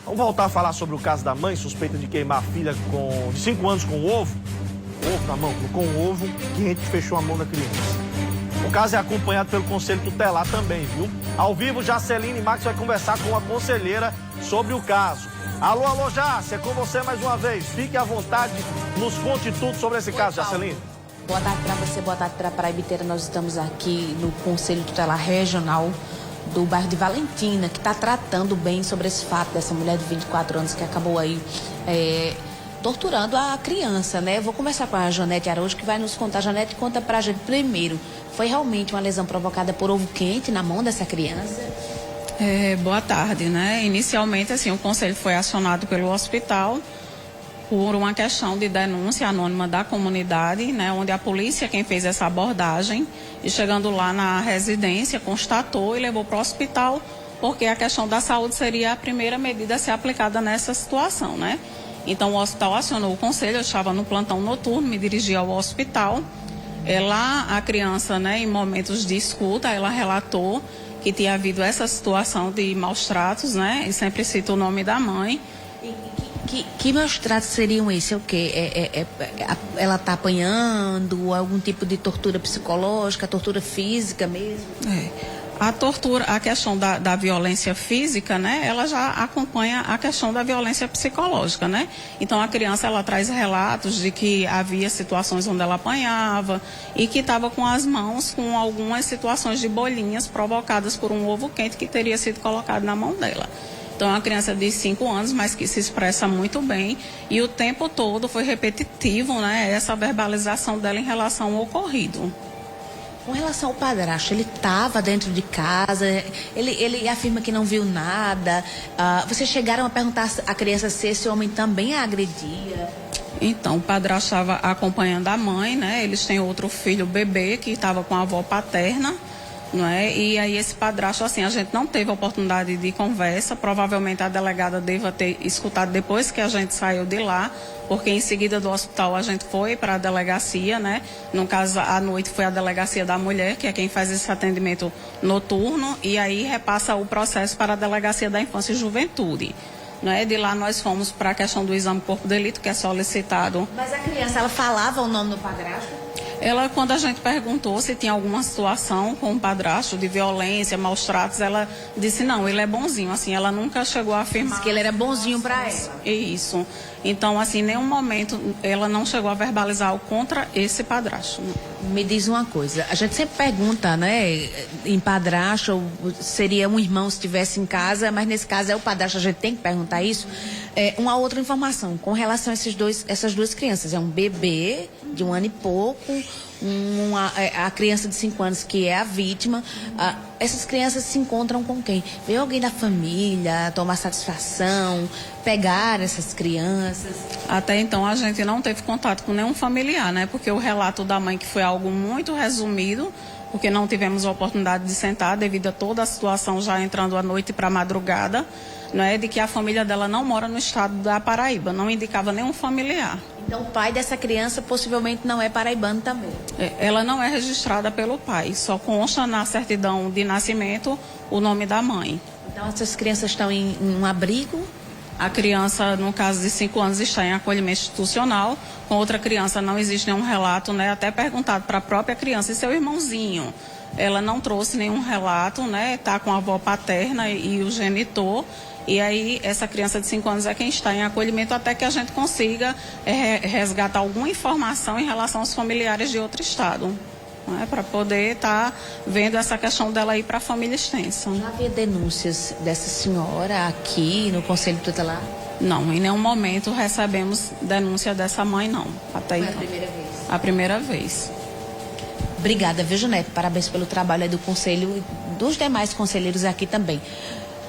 Vamos voltar a falar sobre o caso da mãe suspeita de queimar a filha de 5 anos com ovo. Ovo na mão, com o ovo quente, fechou a mão da criança. O caso é acompanhado pelo Conselho Tutelar também, viu? Ao vivo, Jaceline Max vai conversar com a conselheira sobre o caso. Alô, alô, Jácia, é com você mais uma vez. Fique à vontade, nos conte tudo sobre esse caso, Jaceline. Boa tarde para você, boa tarde para a Paraíba inteira. Nós estamos aqui no Conselho Tutelar Regional do bairro de Valentina, que está tratando bem sobre esse fato dessa mulher de 24 anos que acabou aí torturando a criança, né? Vou conversar com a Janete Araújo, que vai nos contar. Janete, conta pra gente primeiro, foi realmente uma lesão provocada por ovo quente na mão dessa criança? Boa tarde, né? Inicialmente, assim, o conselho foi acionado pelo hospital por uma questão de denúncia anônima da comunidade, né? Onde a polícia quem fez essa abordagem e chegando lá na residência constatou e levou para o hospital, porque a questão da saúde seria a primeira medida a ser aplicada nessa situação, né? Então o hospital acionou o conselho, eu estava no plantão noturno, me dirigi ao hospital. Lá a criança, né, em momentos de escuta, ela relatou que tinha havido essa situação de maus tratos, né? E sempre cita o nome da mãe. Que maus tratos seriam esses? É o quê? Ela está apanhando? Algum tipo de tortura psicológica, tortura física mesmo? A tortura, a questão da violência física, né? Ela já acompanha a questão da violência psicológica, né? Então a criança, ela traz relatos de que havia situações onde ela apanhava e que estava com as mãos com algumas situações de bolinhas provocadas por um ovo quente que teria sido colocado na mão dela. Então, é uma criança de 5 anos, mas que se expressa muito bem e o tempo todo foi repetitivo, né, essa verbalização dela em relação ao ocorrido. Com relação ao padrasto, ele estava dentro de casa, ele afirma que não viu nada. Vocês chegaram a perguntar à criança se esse homem também a agredia? Então, o padrasto estava acompanhando a mãe, né, eles têm outro filho, bebê, que estava com a avó paterna. Não é? E aí esse padrasto, assim, a gente não teve oportunidade de conversa, provavelmente a delegada deva ter escutado depois que a gente saiu de lá, porque em seguida do hospital a gente foi para a delegacia, né? No caso, à noite foi a delegacia da mulher, que é quem faz esse atendimento noturno, e aí repassa o processo para a delegacia da infância e juventude. Né? De lá nós fomos para a questão do exame corpo de delito, que é solicitado. Mas a criança, ela falava o nome do padrasto? Ela, quando a gente perguntou se tinha alguma situação com o padrasto de violência, maus tratos, ela disse não, ele é bonzinho, assim, ela nunca chegou a afirmar. Disse que ele era bonzinho para ela. Isso. Então, assim, em nenhum momento ela não chegou a verbalizar algo contra esse padrasto. Me diz uma coisa, a gente sempre pergunta, né, em padrasto, seria um irmão se estivesse em casa, mas nesse caso é o padrasto, a gente tem que perguntar isso. Uma outra informação, com relação a essas duas crianças, é um bebê de 1 ano e pouco, a criança de 5 anos que é a vítima. Essas crianças se encontram com quem? Veio alguém da família tomar satisfação, pegar essas crianças? Até então a gente não teve contato com nenhum familiar, né? Porque o relato da mãe, que foi algo muito resumido, porque não tivemos a oportunidade de sentar devido a toda a situação já entrando à noite para a madrugada, não é, de que a família dela não mora no estado da Paraíba, não indicava nenhum familiar. Então o pai dessa criança possivelmente não é paraibano também? Ela não é registrada pelo pai, só consta na certidão de nascimento o nome da mãe. Então essas crianças estão em um abrigo? A criança, no caso de 5 anos, está em acolhimento institucional. Com outra criança não existe nenhum relato, né? Até perguntado para a própria criança e seu irmãozinho. Ela não trouxe nenhum relato, né? Está com a avó paterna e o genitor. E aí, essa criança de 5 anos é quem está em acolhimento até que a gente consiga resgatar alguma informação em relação aos familiares de outro estado. Né, para poder estar vendo essa questão dela ir para a família extensa. Já havia denúncias dessa senhora aqui no Conselho Tutelar? Não, em nenhum momento recebemos denúncia dessa mãe, não. Até Foi então. a primeira vez? A primeira vez. Obrigada, viu, Janete? Parabéns pelo trabalho aí do Conselho e dos demais conselheiros aqui também.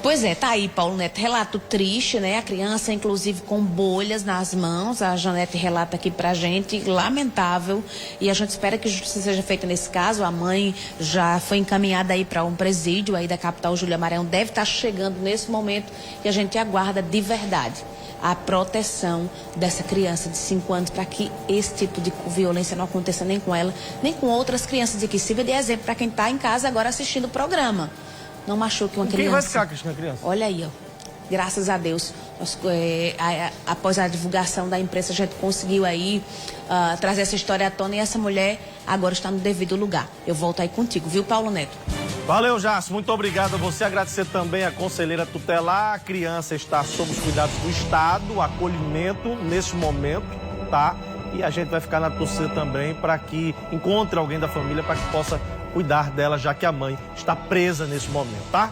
Pois é, tá aí, Paulo Neto, relato triste, né? A criança, inclusive, com bolhas nas mãos. A Janete relata aqui pra gente, lamentável. E a gente espera que justiça seja feita nesse caso. A mãe já foi encaminhada aí para um presídio aí da capital, Júlia Maranhão. Deve estar chegando nesse momento e a gente aguarda de verdade a proteção dessa criança de 5 anos para que esse tipo de violência não aconteça nem com ela, nem com outras crianças. E que sirva de exemplo para quem está em casa agora assistindo o programa. Não machuque uma criança. Quem vai ficar, Cristina, criança? Olha aí, ó. Graças a Deus, após a divulgação da imprensa, a gente conseguiu aí trazer essa história à tona e essa mulher agora está no devido lugar. Eu volto aí contigo, viu, Paulo Neto? Valeu, Jace. Muito obrigado a você. Agradecer também a conselheira tutelar. A criança está sob os cuidados do Estado, acolhimento nesse momento, tá? E a gente vai ficar na torcida também para que encontre alguém da família para que possa cuidar dela, já que a mãe está presa nesse momento, tá?